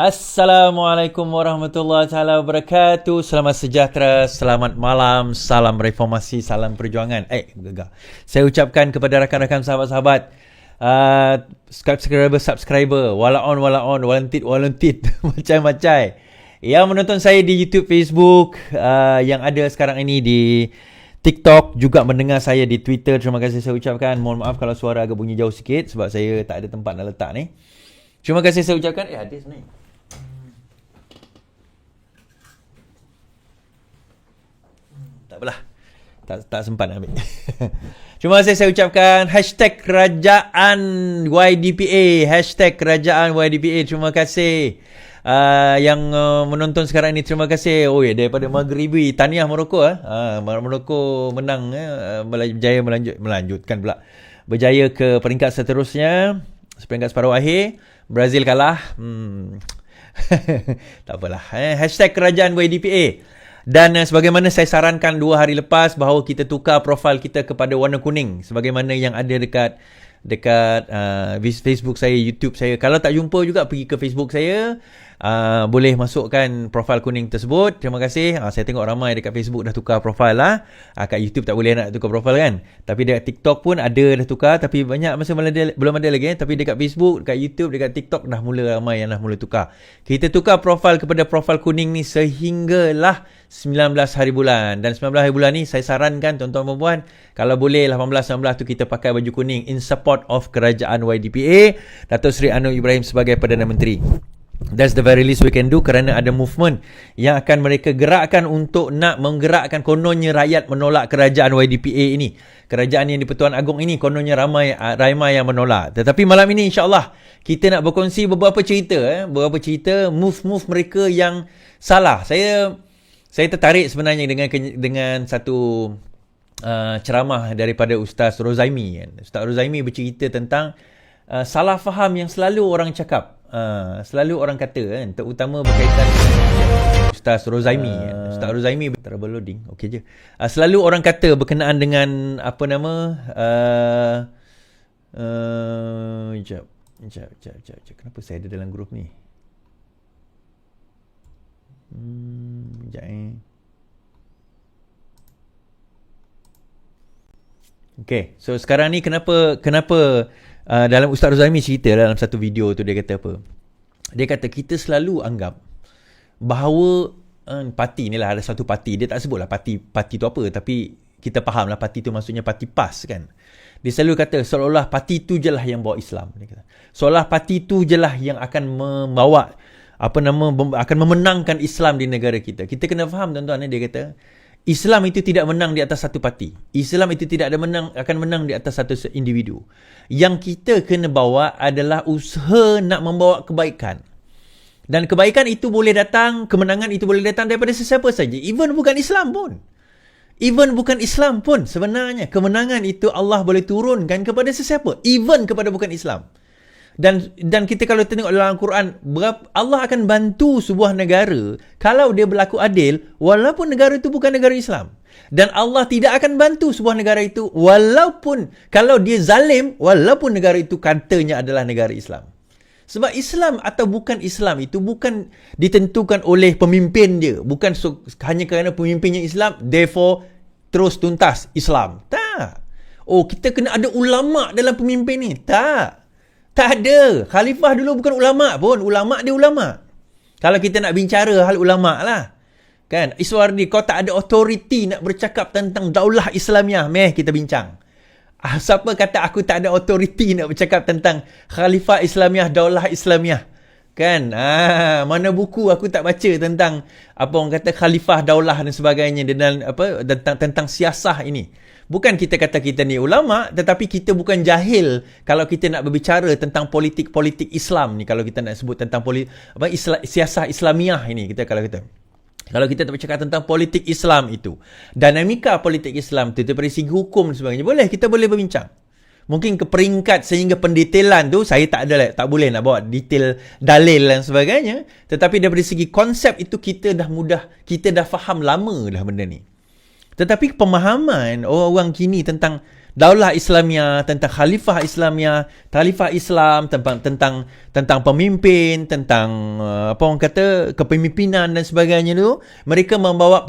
Assalamualaikum warahmatullahi taala wabarakatuh. Selamat sejahtera, selamat malam, salam reformasi, salam perjuangan. Gegar. Saya ucapkan kepada rakan-rakan sahabat-sahabat, subscriber, wala on, walentit, macam-macam. Yang menonton saya di YouTube, Facebook, yang ada sekarang ini di TikTok, juga mendengar saya di Twitter. Terima kasih saya ucapkan. Mohon maaf kalau suara agak bunyi jauh sikit sebab saya tak ada tempat nak letak ni. Terima kasih saya ucapkan. Ada sebenarnya. Tak apalah. Tak sempat nak ambil. Terima kasih saya ucapkan. #kerajaan YDPA. #kerajaan YDPA. Terima kasih. Yang menonton sekarang ni, terima kasih. Daripada Maghribi, tahniah Morocco. Morocco menang, berjaya melanjutkan pula, berjaya ke peringkat seterusnya, peringkat separuh akhir. Brazil kalah. Tak apalah. #kerajaan YDPA. Dan sebagaimana saya sarankan 2 hari lepas, bahawa kita tukar profil kita kepada warna kuning, sebagaimana yang ada dekat Facebook saya, YouTube saya. Kalau tak jumpa juga, pergi ke Facebook saya, boleh masukkan profil kuning tersebut. Terima kasih. Saya tengok ramai dekat Facebook dah tukar profil lah. Kat YouTube tak boleh nak tukar profil kan, tapi dekat TikTok pun ada dah tukar, tapi banyak masih belum ada lagi. Tapi dekat Facebook, dekat YouTube, dekat TikTok dah mula ramai yang dah mula tukar. Kita tukar profil kepada profil kuning ni sehinggalah 19 hari bulan. Dan 19 hari bulan ni saya sarankan tuan-tuan dan puan, kalau boleh 18-19 tu kita pakai baju kuning in support of kerajaan YDPA, Datuk Seri Anwar Ibrahim sebagai Perdana Menteri. That's the very least we can do, kerana ada movement yang akan mereka gerakkan untuk nak menggerakkan, kononnya rakyat menolak kerajaan YDPA ini. Kerajaan yang di Pertuan Agong ini kononnya ramai yang menolak. Tetapi malam ini insya-Allah kita nak berkongsi beberapa cerita, move mereka yang salah. Saya tertarik sebenarnya dengan satu ceramah daripada Ustaz Rozaimi. Ustaz Rozaimi bercerita tentang salah faham yang selalu orang cakap, selalu orang kata, terutama berkaitan dengan Ustaz Rozaimi. Ustaz Rozaimi terloading, okey je. Selalu orang kata berkenaan dengan apa nama, jap. Kenapa saya ada dalam grup ni? Okay, so sekarang ni kenapa dalam Ustaz Rozaimi cerita dalam satu video tu, dia kata apa? Dia kata kita selalu anggap bahawa parti ni lah, ada satu parti, dia tak sebutlah parti tu apa, tapi kita faham lah parti tu maksudnya parti PAS kan. Dia selalu kata seolah-olah parti tu je lah yang bawa Islam. Dia kata seolah parti tu je lah yang akan membawa akan memenangkan Islam di negara kita. Kita kena faham tuan-tuan, dia kata Islam itu tidak menang di atas satu parti. Islam itu tidak akan menang di atas satu individu. Yang kita kena bawa adalah usaha nak membawa kebaikan. Dan kebaikan itu boleh datang, kemenangan itu boleh datang daripada sesiapa saja. Even bukan Islam pun sebenarnya kemenangan itu Allah boleh turunkan kepada sesiapa, even kepada bukan Islam. Dan kita kalau tengok dalam Al-Quran, Allah akan bantu sebuah negara kalau dia berlaku adil, walaupun negara itu bukan negara Islam. Dan Allah tidak akan bantu sebuah negara itu walaupun kalau dia zalim, walaupun negara itu katanya adalah negara Islam. Sebab Islam atau bukan Islam itu bukan ditentukan oleh pemimpin dia. Bukan hanya kerana pemimpinnya Islam, therefore terus tuntas Islam. Tak. Kita kena ada ulama' dalam pemimpin ni. Tak ada. Khalifah dulu bukan ulama' pun. Ulama' dia ulama'. Kalau kita nak bicara hal ulama' lah. Kan? Iswardi, kau tak ada autoriti nak bercakap tentang daulah Islamiah. Kita bincang. Siapa kata aku tak ada autoriti nak bercakap tentang Khalifah Islamiah, daulah Islamiah? Kan? Mana buku aku tak baca tentang apa orang kata Khalifah, daulah dan sebagainya, dan tentang siasah ini. Bukan kita kata kita ni ulama', tetapi kita bukan jahil kalau kita nak berbicara tentang politik Islam ni. Kalau kita nak sebut tentang siasah Islamiah ini, kalau kita tak bercakap tentang politik Islam itu, dinamika politik Islam itu dari segi hukum dan sebagainya, kita boleh berbincang. Mungkin ke peringkat sehingga pendetailan tu saya tak boleh nak bawa detail dalil dan sebagainya, tetapi dari segi konsep itu kita dah faham lama dah benda ni. Tetapi pemahaman orang-orang kini tentang Daulah Islamiyah, tentang Khalifah Islamiyah, Khalifah Islam, tentang pemimpin, tentang apa orang kata, kepemimpinan dan sebagainya tu. Mereka membawa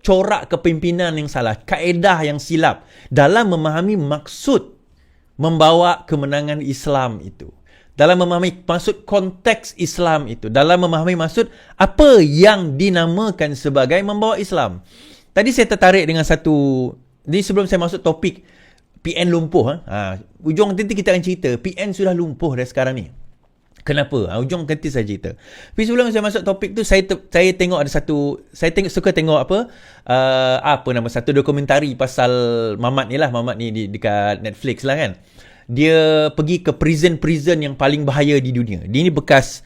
corak kepimpinan yang salah, kaedah yang silap dalam memahami maksud membawa kemenangan Islam itu. Dalam memahami maksud konteks Islam itu. Dalam memahami maksud apa yang dinamakan sebagai membawa Islam. Tadi saya tertarik dengan satu, ni sebelum saya masuk topik PN lumpuh. Ujung nanti kita akan cerita, PN sudah lumpuh dah sekarang ni. Kenapa? Ujung nanti saya cerita. Tapi sebelum saya masuk topik tu, saya tengok ada satu, suka tengok satu dokumentari pasal Mamat ni lah. Mamat ni dekat Netflix lah kan. Dia pergi ke prison yang paling bahaya di dunia. Dia ni bekas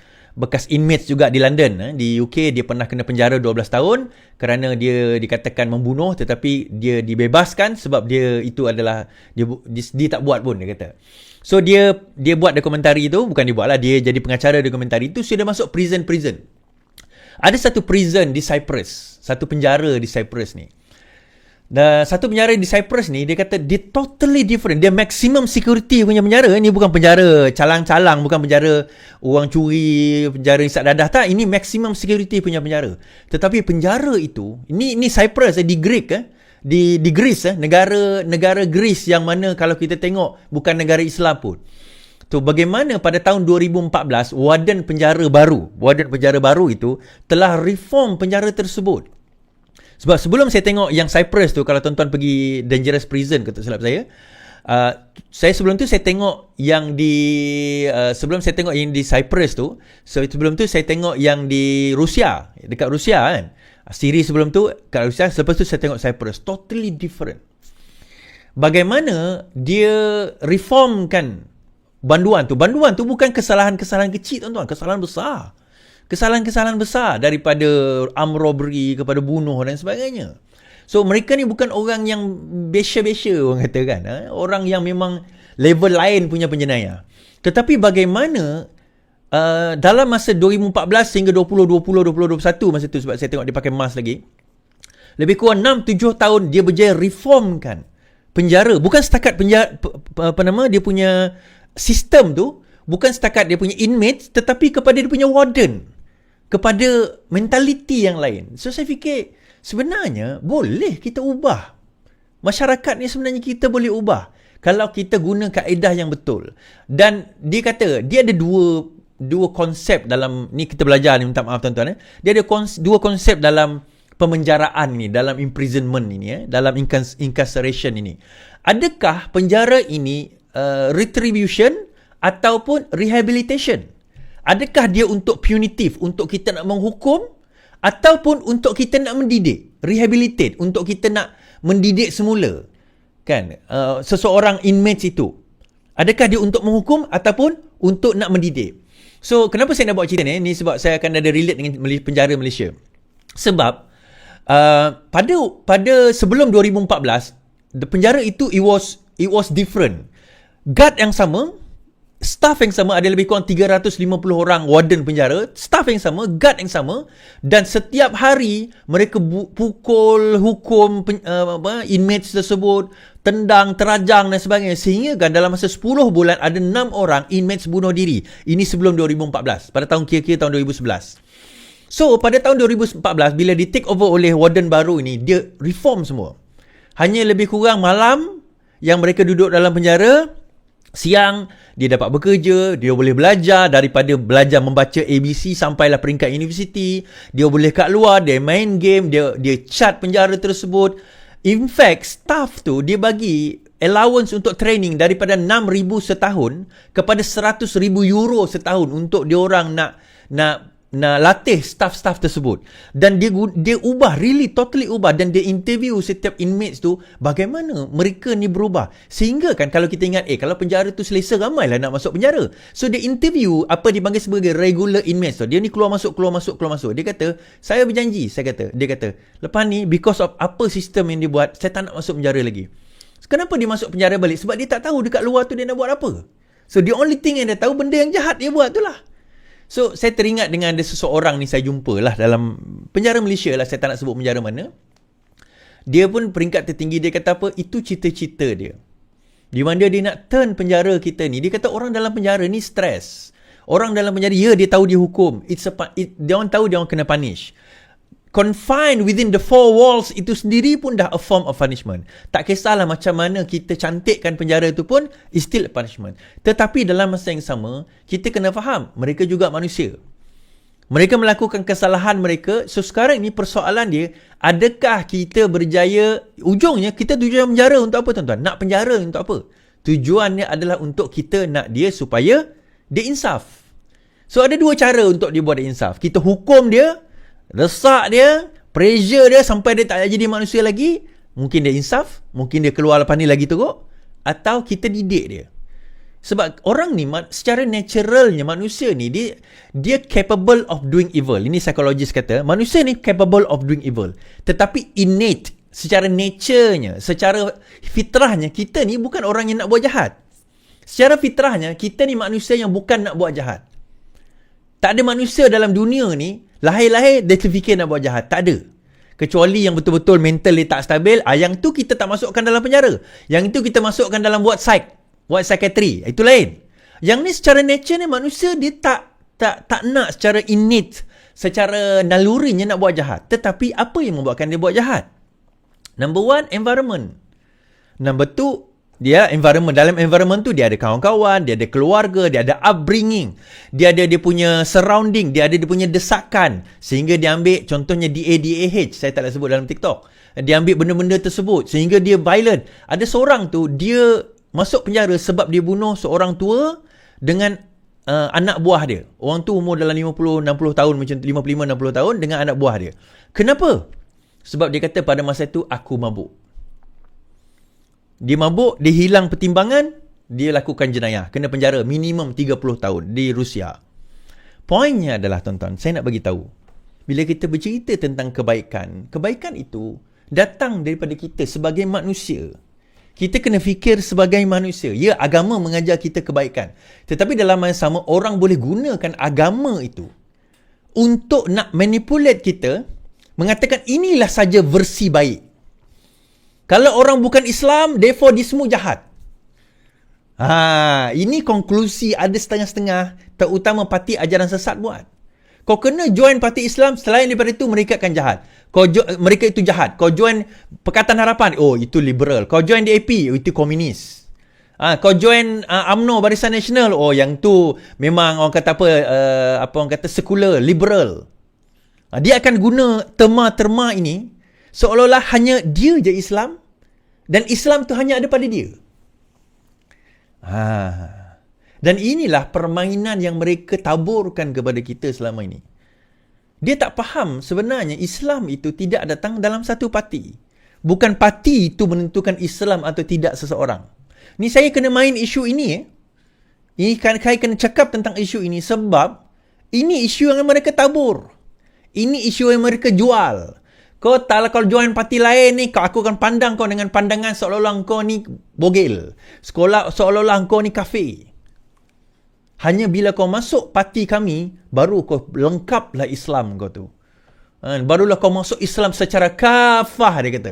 inmates juga di London. Di UK dia pernah kena penjara 12 tahun kerana dia dikatakan membunuh, tetapi dia dibebaskan sebab dia itu adalah dia tak buat pun, dia kata. So dia buat dokumentari tu, bukan dia buat lah, dia jadi pengacara dokumentari tu. So dia masuk prison. Ada satu prison di Cyprus, satu penjara di Cyprus ni. Dan satu penjara di Cyprus ni, dia kata dia totally different. Dia maximum security punya penjara. Ini bukan penjara calang-calang, bukan penjara orang curi, penjara isap dadah, tak. Ini maximum security punya penjara. Tetapi penjara itu, ini Cyprus di Greek, di Greece, negara Greece yang mana kalau kita tengok bukan negara Islam pun. Tu bagaimana pada tahun 2014 warden penjara baru itu telah reform penjara tersebut. Sebab sebelum saya tengok yang Cyprus tu, kalau tuan-tuan pergi Dangerous Prison, kata silap saya sebelum tu saya tengok yang di sebelum saya tengok yang di Cyprus tu, sebelum tu saya tengok yang di Rusia, dekat Rusia kan, siri sebelum tu kat Rusia, lepas tu saya tengok Cyprus. Totally different. Bagaimana dia reformkan banduan tu bukan kesalahan-kesalahan kecil, tuan-tuan, kesalahan besar daripada armed robbery kepada bunuh dan sebagainya. So mereka ni bukan orang yang besya-besya, orang kata kan, orang yang memang level lain punya penjenayah. Tetapi bagaimana dalam masa 2014 hingga 2021 masa tu, sebab saya tengok dia pakai mask lagi, lebih kurang 6-7 tahun dia berjaya reformkan penjara. Bukan setakat penjara, dia punya sistem tu, bukan setakat dia punya inmates, tetapi kepada dia punya warden, kepada mentaliti yang lain. So saya fikir sebenarnya boleh kita ubah. Masyarakat ni sebenarnya kita boleh ubah kalau kita guna kaedah yang betul. Dan dia kata dia ada dua konsep dalam ni, kita belajar ni, minta maaf tuan-tuan. Dia ada dua konsep dalam pemenjaraan ni, dalam imprisonment ini, dalam incarceration ini. Adakah penjara ini retribution ataupun rehabilitation? Adakah dia untuk punitive, untuk kita nak menghukum, ataupun untuk kita nak mendidik, rehabilitate, untuk kita nak mendidik semula, kan, seseorang inmates itu? Adakah dia untuk menghukum ataupun untuk nak mendidik? So kenapa saya nak buat cerita ni sebab saya akan ada relate dengan penjara Malaysia. Sebab pada sebelum 2014, penjara itu it was different. Guard yang sama, staff yang sama, ada lebih kurang 350 orang warden penjara, staff yang sama, guard yang sama, dan setiap hari mereka pukul, hukum inmates tersebut, tendang, terajang dan sebagainya, sehingga kan dalam masa 10 bulan ada 6 orang inmates bunuh diri. Ini sebelum 2014, pada tahun kira-kira tahun 2011. So pada tahun 2014 bila di take over oleh warden baru ini, dia reform semua. Hanya lebih kurang malam yang mereka duduk dalam penjara, siang dia dapat bekerja, dia boleh belajar, daripada belajar membaca ABC sampailah peringkat universiti, dia boleh kat luar, dia main game, dia cat penjara tersebut. In fact, staff tu dia bagi allowance untuk training daripada 6,000 setahun kepada 100,000 euro setahun untuk dia orang nak latih staff-staff tersebut. Dan dia ubah, really totally ubah, dan dia interview setiap inmates tu bagaimana mereka ni berubah. Sehingga kan kalau kita ingat kalau penjara tu selesa, ramailah nak masuk penjara. So dia interview apa dipanggil sebagai regular inmates tu. Dia ni keluar masuk. Dia kata, saya berjanji, dia kata lepas ni because of apa sistem yang dia buat, saya tak nak masuk penjara lagi. Kenapa dia masuk penjara balik? Sebab dia tak tahu dekat luar tu dia nak buat apa. So the only thing yang dia tahu, benda yang jahat dia buat tu lah. So, saya teringat dengan ada seseorang ni saya jumpa lah dalam penjara Malaysia lah, saya tak nak sebut penjara mana. Dia pun peringkat tertinggi. Dia kata apa? Itu cita-cita dia. Di mana dia nak turn penjara kita ni. Dia kata orang dalam penjara ni stres. Orang dalam penjara, dia tahu dia hukum. Dia orang tahu dia orang kena punish. Confined within the four walls itu sendiri pun dah a form of punishment. Tak kisahlah macam mana kita cantikkan penjara itu pun, is still a punishment. Tetapi dalam masa yang sama, kita kena faham, mereka juga manusia. Mereka melakukan kesalahan mereka. So sekarang ni persoalan dia, adakah kita berjaya, ujungnya kita tujuan penjara untuk apa tuan-tuan? Nak penjara untuk apa? Tujuannya adalah untuk kita nak dia supaya dia insaf. So ada dua cara untuk dia buat dia insaf. Kita hukum dia, resak dia, pressure dia sampai dia tak jadi manusia lagi. Mungkin dia insaf, mungkin dia keluar lepas ni lagi teruk. Atau kita didik dia. Sebab orang ni secara naturalnya manusia ni dia capable of doing evil. Ini psikologis kata, manusia ni capable of doing evil. Tetapi innate, secara nature-nya, secara fitrahnya, kita ni bukan orang yang nak buat jahat. Secara fitrahnya, kita ni manusia yang bukan nak buat jahat. Tak ada manusia dalam dunia ni lahir-lahir dia terfikir nak buat jahat. Tak ada. Kecuali yang betul-betul mental dia tak stabil. Yang tu kita tak masukkan dalam penjara. Yang itu kita masukkan dalam buat psychiatry. Itu lain. Yang ni secara nature ni manusia dia tak nak secara innate, secara nalurinya nak buat jahat. Tetapi apa yang membuatkan dia buat jahat? Number one, environment. Number two, dia environment. Dalam environment tu dia ada kawan-kawan, dia ada keluarga, dia ada upbringing, dia ada dia punya surrounding, dia ada dia punya desakan, sehingga dia ambil contohnya DADAH, saya tak nak sebut dalam TikTok. Dia ambil benda-benda tersebut sehingga dia violent. Ada seorang tu dia masuk penjara sebab dia bunuh seorang tua dengan anak buah dia. Orang tu umur dalam 50-60 tahun, macam 55-60 tahun dengan anak buah dia. Kenapa? Sebab dia kata pada masa tu aku mabuk. Dia mabuk, dia hilang pertimbangan, dia lakukan jenayah. Kena penjara minimum 30 tahun di Rusia. Poinnya adalah tuan-tuan, saya nak bagi tahu. Bila kita bercerita tentang kebaikan, kebaikan itu datang daripada kita sebagai manusia. Kita kena fikir sebagai manusia. Ya, agama mengajar kita kebaikan. Tetapi dalam masa sama, orang boleh gunakan agama itu untuk nak manipulate kita, mengatakan inilah saja versi baik. Kalau orang bukan Islam, therefore dia semua jahat. Ini konklusi ada setengah-setengah, terutama parti ajaran sesat buat. Kau kena join parti Islam, selain daripada itu mereka akan jahat. Mereka itu jahat. Kau join Pakatan Harapan, oh itu liberal. Kau join DAP, oh itu komunis. Kau join UMNO Barisan Nasional, oh yang tu memang orang kata apa orang kata sekular, liberal. Dia akan guna terma-terma ini seolah-olah hanya dia je Islam dan Islam tu hanya ada pada dia. Dan inilah permainan yang mereka taburkan kepada kita selama ini. Dia tak faham sebenarnya Islam itu tidak datang dalam satu parti. Bukan parti itu menentukan Islam atau tidak seseorang. Ni saya kena main isu ini. Ini saya kena cakap tentang isu ini sebab ini isu yang mereka tabur. Ini isu yang mereka jual. Kau kalau join parti lain ni, aku akan pandang kau dengan pandangan seolah-olah kau ni bogel. Seolah-olah kau ni kafir. Hanya bila kau masuk parti kami, baru kau lengkaplah Islam kau tu. Barulah kau masuk Islam secara kafah, dia kata.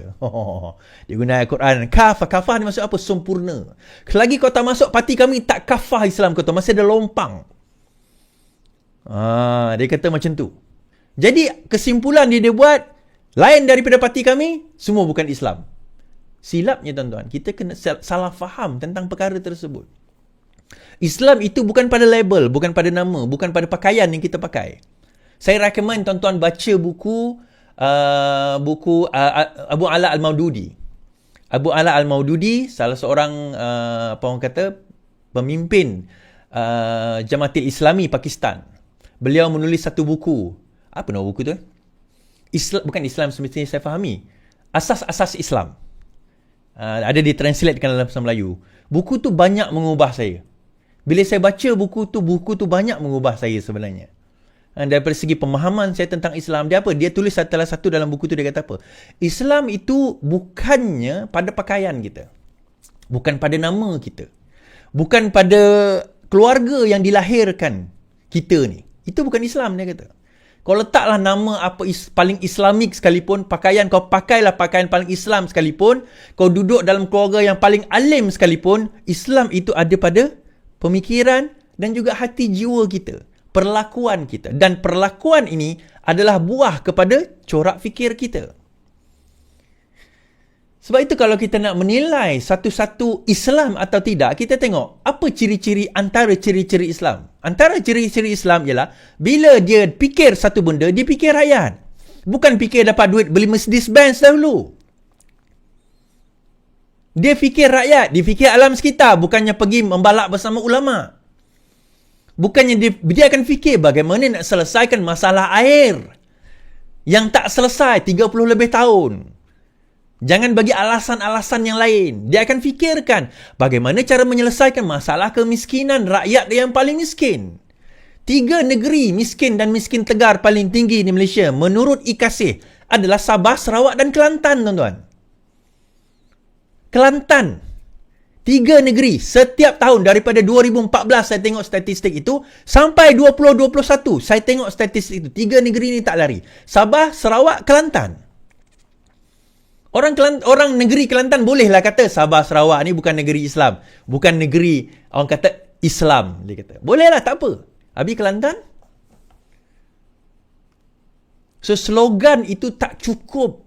Dia guna Al-Quran. Kafah ni maksud apa? Sempurna. Selagi kau tak masuk parti kami, tak kafah Islam kau tu. Masih ada lompang. Dia kata macam tu. Jadi kesimpulan dia buat, lain daripada parti kami, semua bukan Islam. Silapnya tuan-tuan, kita kena salah faham tentang perkara tersebut. Islam itu bukan pada label, bukan pada nama, bukan pada pakaian yang kita pakai. Saya recommend tuan-tuan baca buku Abu Ala Al-Maududi. Abu Ala Al-Maududi salah seorang apa orang kata pemimpin Jamaatil Islami Pakistan. Beliau menulis satu buku. Apa nama buku tu? Bukan Islam semestinya saya fahami. Asas-asas Islam. Ada ditranslatekan dalam bahasa Melayu. Buku tu banyak mengubah saya. Bila saya baca buku tu banyak mengubah saya sebenarnya. Daripada segi pemahaman saya tentang Islam, dia apa? Dia tulis salah satu dalam buku tu, dia kata apa? Islam itu bukannya pada pakaian kita. Bukan pada nama kita. Bukan pada keluarga yang dilahirkan kita ni. Itu bukan Islam, dia kata. Kau letaklah nama apa paling Islamik sekalipun, pakaian kau pakailah pakaian paling Islam sekalipun, kau duduk dalam keluarga yang paling alim sekalipun, Islam itu ada pada pemikiran dan juga hati jiwa kita, perlakuan kita. Dan perlakuan ini adalah buah kepada corak fikir kita. Sebab itu kalau kita nak menilai satu-satu Islam atau tidak, kita tengok apa ciri-ciri antara ciri-ciri Islam. Antara ciri-ciri Islam ialah bila dia fikir satu benda, dia fikir rakyat. Bukan fikir dapat duit beli Mercedes Benz dahulu. Dia fikir rakyat, dia fikir alam sekitar, bukannya pergi membalak bersama ulama. Bukannya dia akan fikir bagaimana nak selesaikan masalah air yang tak selesai 30 lebih tahun. Jangan bagi alasan-alasan yang lain. Dia akan fikirkan bagaimana cara menyelesaikan masalah kemiskinan rakyat yang paling miskin. 3 negeri miskin dan miskin tegar paling tinggi di Malaysia menurut IKASIH adalah Sabah, Sarawak dan Kelantan, tuan-tuan. Kelantan. 3 negeri setiap tahun daripada 2014 saya tengok statistik itu sampai 2021 saya tengok statistik itu. 3 negeri ni tak lari. Sabah, Sarawak, Kelantan. Orang negeri Kelantan bolehlah kata Sabah Sarawak ni bukan negeri Islam. Bukan negeri orang kata Islam, dia kata. Bolehlah, tak apa. Habis Kelantan? So slogan itu tak cukup.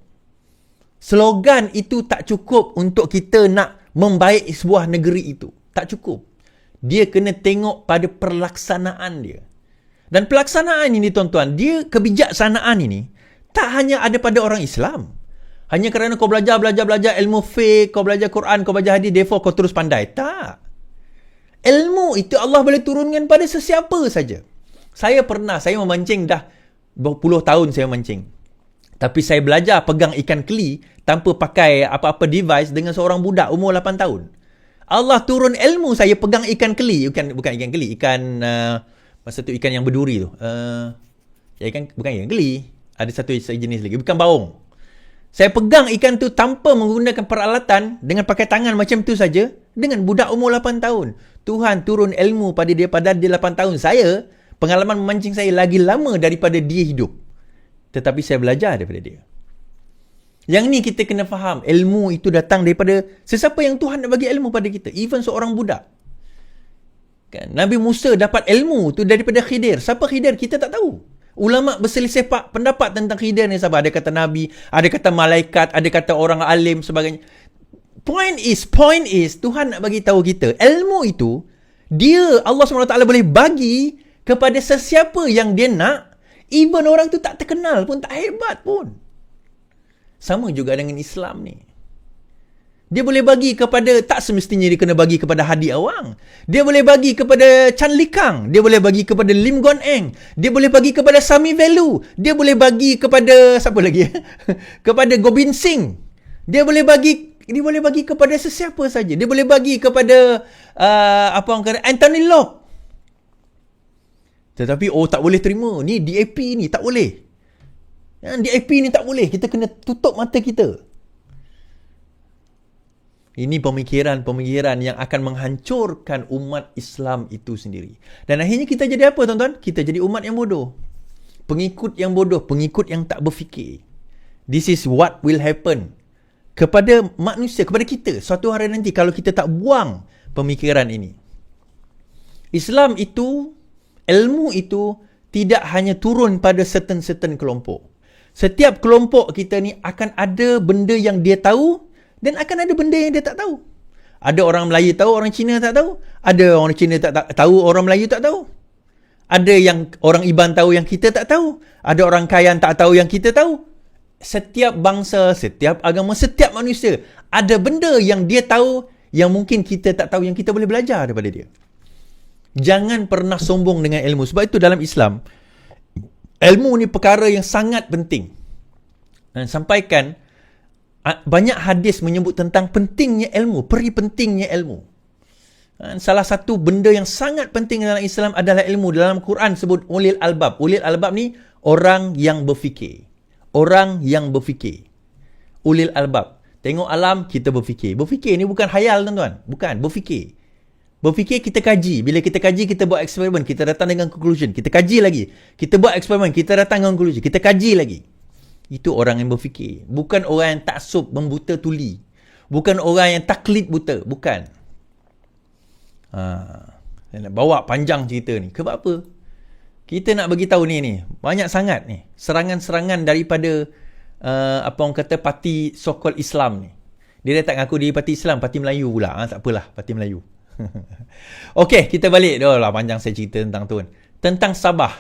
Slogan itu tak cukup untuk kita nak membaik sebuah negeri itu. Tak cukup. Dia kena tengok pada pelaksanaan dia. Dan pelaksanaan ini, tuan-tuan, dia kebijaksanaan ini tak hanya ada pada orang Islam. Hanya kerana kau belajar ilmu fiqh, kau belajar Quran, kau belajar hadis, therefore kau terus pandai. Tak. Ilmu itu Allah boleh turunkan pada sesiapa saja. Saya memancing dah berpuluh tahun saya memancing. Tapi saya belajar pegang ikan keli tanpa pakai apa-apa device dengan seorang budak umur 8 tahun. Allah turun ilmu saya pegang ikan keli. Bukan ikan keli. Masa tu ikan yang berduri tu. Bukan ikan keli. Ada satu jenis lagi. Bukan baung. Saya pegang ikan tu tanpa menggunakan peralatan, dengan pakai tangan macam tu saja, dengan budak umur 8 tahun. Tuhan turun ilmu pada dia 8 tahun. Saya, pengalaman memancing saya lagi lama daripada dia hidup. Tetapi saya belajar daripada dia. Yang ni kita kena faham. Ilmu itu datang daripada sesiapa yang Tuhan nak bagi ilmu pada kita. Even seorang budak. Kan? Nabi Musa dapat ilmu tu daripada Khidir. Siapa Khidir? Kita tak tahu. Ulama berselisih pendapat tentang Khidir ni, sahabat. Ada kata Nabi, ada kata malaikat, ada kata orang alim, sebagainya. Point is, Tuhan nak bagi tahu kita, ilmu itu, Allah SWT boleh bagi kepada sesiapa yang dia nak, even orang tu tak terkenal pun, tak hebat pun. Sama juga dengan Islam ni. Dia boleh bagi kepada, tak semestinya dia kena bagi kepada Hadi Awang. Dia boleh bagi kepada Chan Likang. Dia boleh bagi kepada Lim Guan Eng. Dia boleh bagi kepada Sami Velu. Dia boleh bagi kepada, siapa lagi? Kepada Gobind Singh. Dia boleh bagi kepada sesiapa saja. Dia boleh bagi kepada, Anthony Locke. Tetapi, tak boleh terima. Ni DAP ni, tak boleh. DAP ni tak boleh. Kita kena tutup mata kita. Ini pemikiran-pemikiran yang akan menghancurkan umat Islam itu sendiri. Dan akhirnya kita jadi apa, tuan-tuan? Kita jadi umat yang bodoh. Pengikut yang bodoh. Pengikut yang tak berfikir. This is what will happen kepada manusia, kepada kita. Suatu hari nanti kalau kita tak buang pemikiran ini. Islam itu, ilmu itu tidak hanya turun pada certain kelompok. Setiap kelompok kita ni akan ada benda yang dia tahu, dan akan ada benda yang dia tak tahu. Ada orang Melayu tahu, orang Cina tak tahu. Ada orang Cina tak tahu, orang Melayu tak tahu. Ada yang orang Iban tahu yang kita tak tahu. Ada orang Kayan tak tahu yang kita tahu. Setiap bangsa, setiap agama, setiap manusia ada benda yang dia tahu yang mungkin kita tak tahu, yang kita boleh belajar daripada dia. Jangan pernah sombong dengan ilmu. Sebab itu dalam Islam, ilmu ni perkara yang sangat penting. Dan sampaikan, banyak hadis menyebut tentang pentingnya ilmu, pentingnya ilmu. Salah satu benda yang sangat penting dalam Islam adalah ilmu. Dalam Quran sebut ulil albab. Ulil albab ni orang yang berfikir. Orang yang berfikir. Ulil albab. Tengok alam, kita berfikir. Berfikir ni bukan khayal, tuan-tuan. Bukan, berfikir. Berfikir kita kaji. Bila kita kaji, kita buat eksperimen. Kita datang dengan conclusion. Kita kaji lagi. Kita buat eksperimen. Kita datang dengan conclusion. Kita kaji lagi. Itu orang yang berfikir. Bukan orang yang taksub membuta tuli. Bukan orang yang taklid buta. Bukan. Saya nak bawa panjang cerita ni. Sebab apa? Kita nak bagi tahu ni. Banyak sangat ni. Serangan-serangan daripada apa orang kata parti so-called Islam ni. Dia datang aku di parti Islam. Parti Melayu pula. Tak apalah. Parti Melayu. Okey, kita balik. Dah lah panjang saya cerita tentang tu. Tentang Sabah.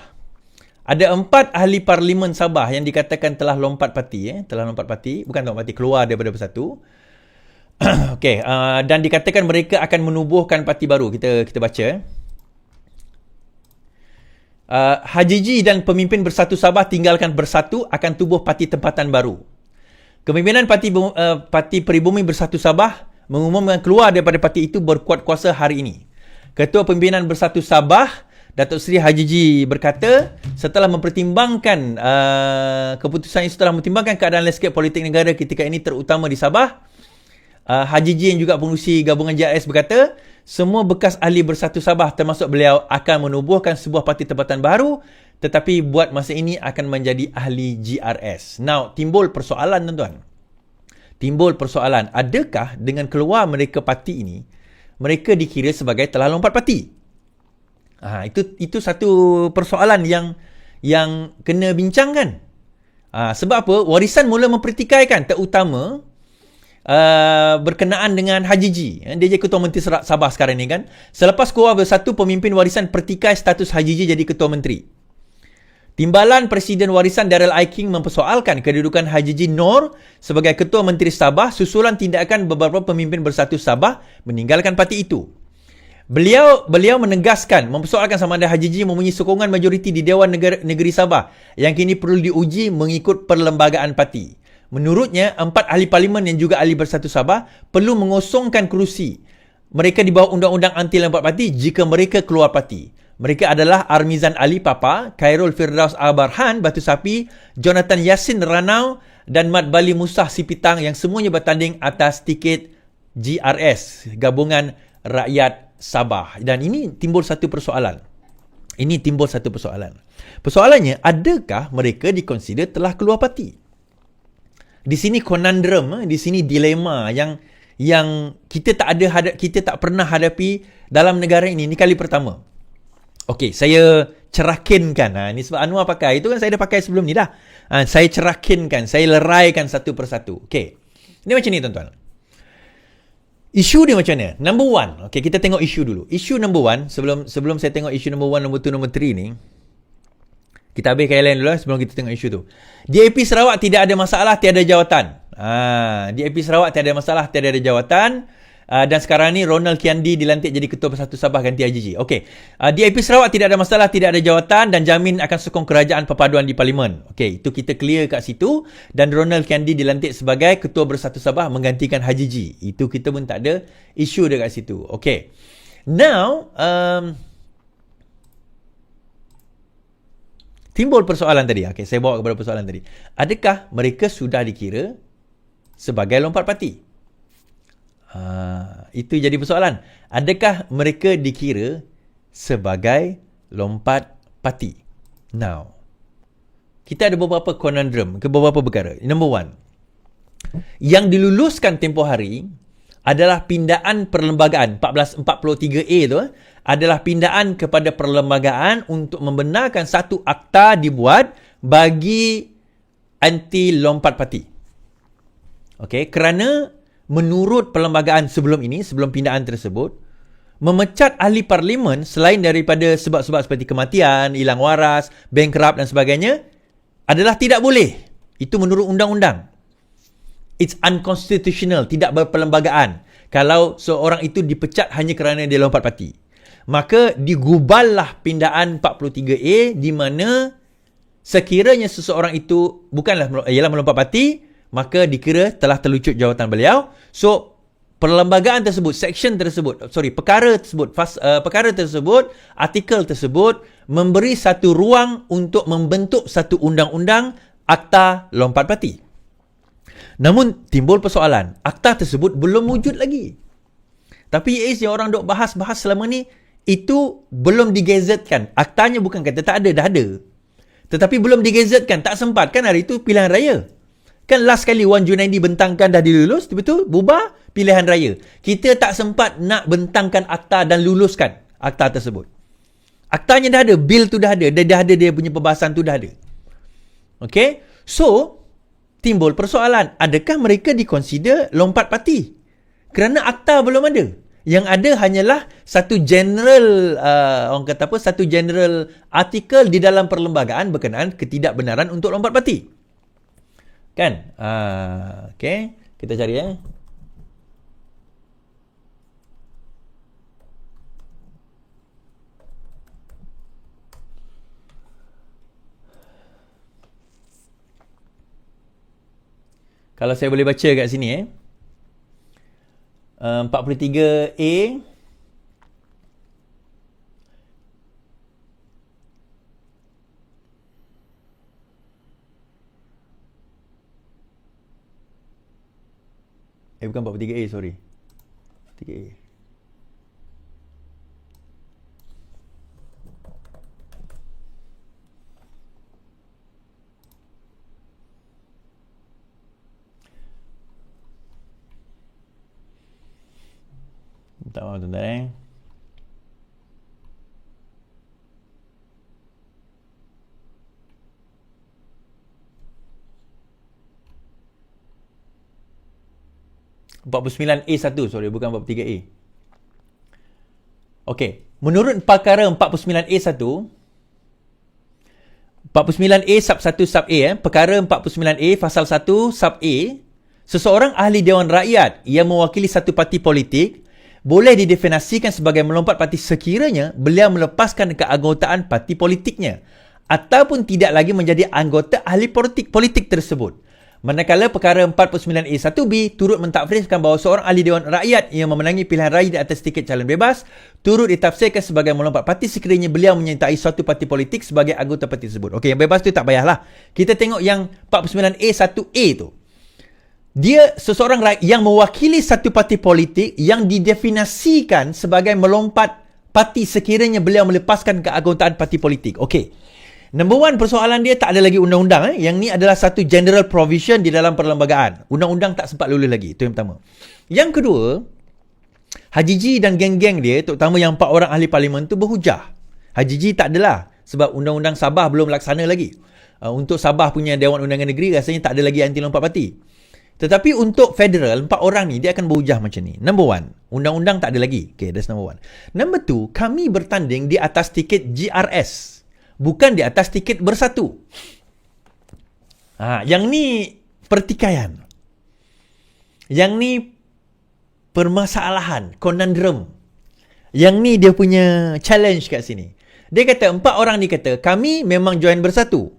Ada 4 ahli parlimen Sabah yang dikatakan telah lompat parti. Telah lompat parti. Bukan lompat parti. Keluar daripada Bersatu. Okey. Dan dikatakan mereka akan menubuhkan parti baru. Kita baca. Hajiji dan pemimpin Bersatu Sabah tinggalkan Bersatu akan tubuh parti tempatan baru. Kepimpinan Parti Peribumi Bersatu Sabah mengumumkan keluar daripada parti itu berkuat kuasa hari ini. Ketua Pimpinan Bersatu Sabah, Datuk Seri Hajiji berkata, setelah mempertimbangkan keputusan itu, setelah mempertimbangkan keadaan landscape politik negara ketika ini terutama di Sabah, Hajiji yang juga pengurusi gabungan JRS berkata, semua bekas ahli Bersatu Sabah termasuk beliau akan menubuhkan sebuah parti tempatan baru, tetapi buat masa ini akan menjadi ahli GRS. Now, timbul persoalan tuan-tuan. Timbul persoalan, adakah dengan keluar mereka parti ini, mereka dikira sebagai telah lompat parti? Itu satu persoalan yang kena bincangkan. Sebab apa? Warisan mula mempertikaikan, terutama berkenaan dengan Hajiji. Dia je Ketua Menteri Sabah sekarang ni kan. Selepas keluar Bersatu, pemimpin warisan pertikai status Hajiji jadi Ketua Menteri. Timbalan Presiden Warisan Daryl Aiking mempersoalkan kedudukan Hajiji Noor sebagai Ketua Menteri Sabah susulan tindakan beberapa pemimpin Bersatu Sabah meninggalkan parti itu. Beliau menegaskan, mempersoalkan sama ada Hajiji mempunyai sokongan majoriti di Dewan Negeri Sabah yang kini perlu diuji mengikut perlembagaan parti. Menurutnya, 4 ahli parlimen yang juga ahli Bersatu Sabah perlu mengosongkan kerusi mereka di bawah undang-undang anti lompat parti jika mereka keluar parti. Mereka adalah Armizan Ali Papa, Khairul Firdaus Abarhan Batu Sapi, Jonathan Yassin Ranau dan Mat Bali Musah Sipitang yang semuanya bertanding atas tiket GRS, Gabungan Rakyat Sabah. Dan ini timbul satu persoalan. Persoalannya, adakah mereka dikonsider telah keluar parti? Di sini conundrum, di sini dilema yang kita tak pernah hadapi dalam negara ini. Ini kali pertama. Okey, saya cerakinkan. Ini sebab Anwar pakai. Itu kan saya dah pakai sebelum ni dah. Saya cerakinkan, saya leraikan satu persatu. Okey. Ini macam ni tuan-tuan. Isu dia macam mana? Number 1. Okey, kita tengok isu dulu. Isu number 1, sebelum saya tengok isu number 1, number 2, number 3 ni, kita habiskan yang lain dulu sebelum kita tengok isu tu. DAP Sarawak tidak ada masalah, tiada jawatan. DAP Sarawak tiada masalah, tiada jawatan. Dan sekarang ni Ronald Kiandi dilantik jadi Ketua Bersatu Sabah ganti Hajiji. Okey. DAP Sarawak tidak ada masalah, tidak ada jawatan dan jamin akan sokong kerajaan perpaduan di Parlimen. Okey, itu kita clear kat situ. Dan Ronald Kiandi dilantik sebagai Ketua Bersatu Sabah menggantikan Hajiji. Itu kita pun tak ada isu dekat situ. Okey. Now, timbul persoalan tadi. Okey, saya bawa kepada persoalan tadi. Adakah mereka sudah dikira sebagai lompat parti? Itu jadi persoalan. Adakah mereka dikira sebagai lompat parti? Now, kita ada beberapa conundrum, beberapa perkara. Number 1, yang diluluskan tempoh hari adalah pindaan perlembagaan 1443A tu adalah pindaan kepada perlembagaan untuk membenarkan satu akta dibuat bagi anti lompat parti. Okey, kerana menurut perlembagaan sebelum ini, sebelum pindaan tersebut, memecat ahli parlimen selain daripada sebab-sebab seperti kematian, hilang waras, bankrupt dan sebagainya adalah tidak boleh. Itu menurut undang-undang. It's unconstitutional, tidak berperlembagaan. Kalau seorang itu dipecat hanya kerana dia lompat parti. Maka diguballah pindaan 43A di mana sekiranya seseorang itu ialah melompat parti, maka dikira telah terlucut jawatan beliau. So, perlembagaan tersebut, perkara tersebut, artikel tersebut memberi satu ruang untuk membentuk satu undang-undang akta lompat parti. Namun, timbul persoalan. Akta tersebut belum wujud lagi. Tapi yang orang duk bahas-bahas selama ni, itu belum digazetkan. Aktanya bukan kata tak ada, dah ada. Tetapi belum digazetkan, tak sempat. Kan hari itu pilihan raya. Kan last kali Wan Junaidi bentangkan dah dilulus, betul? Bubar pilihan raya. Kita tak sempat nak bentangkan akta dan luluskan akta tersebut. Aktanya dah ada, bil tu dah ada, dah ada dia punya perbahasan tu dah ada. Okay? So, timbul persoalan, adakah mereka diconsider lompat parti? Kerana akta belum ada. Yang ada hanyalah satu general, orang kata apa, satu general artikel di dalam perlembagaan berkenaan ketidakbenaran untuk lompat parti. Kan? Okay, kita cari Kalau saya boleh baca kat sini 43A bukan 43A, sorry. 43A. Tak mahu tuan-tuan 49A1, sorry, bukan 43A. Okey, menurut perkara 49A1, 49A sub 1 sub A, perkara 49A pasal 1 sub A, seseorang ahli Dewan Rakyat yang mewakili satu parti politik boleh didefinisikan sebagai melompat parti sekiranya beliau melepaskan keanggotaan parti politiknya ataupun tidak lagi menjadi anggota ahli politik tersebut. Manakala perkara 49A1B turut mentafsirkan bahawa seorang ahli Dewan Rakyat yang memenangi pilihan raya di atas tiket calon bebas turut ditafsirkan sebagai melompat parti sekiranya beliau menyertai suatu parti politik sebagai anggota parti tersebut. Okey, yang bebas tu tak payahlah. Kita tengok yang 49A1A tu. Dia seseorang yang mewakili satu parti politik yang didefinisikan sebagai melompat parti sekiranya beliau melepaskan keanggotaan parti politik. Okey. Number one, persoalan dia tak ada lagi undang-undang. Yang ni adalah satu general provision di dalam perlembagaan. Undang-undang tak sempat lulus lagi. Itu yang pertama. Yang kedua, Haji G dan geng-geng dia, terutama yang 4 orang ahli parlimen tu berhujah. Haji G tak adalah. Sebab undang-undang Sabah belum laksana lagi. Untuk Sabah punya Dewan Undangan Negeri, rasanya tak ada lagi anti lompat parti. Tetapi untuk federal, 4 orang ni, dia akan berhujah macam ni. Number one, undang-undang tak ada lagi. Okay, that's number one. Number two, kami bertanding di atas tiket GRS. Bukan di atas tiket bersatu. Yang ni pertikaian. Yang ni permasalahan, conundrum. Yang ni dia punya challenge kat sini. Dia kata, 4 orang ni kata, kami memang join bersatu.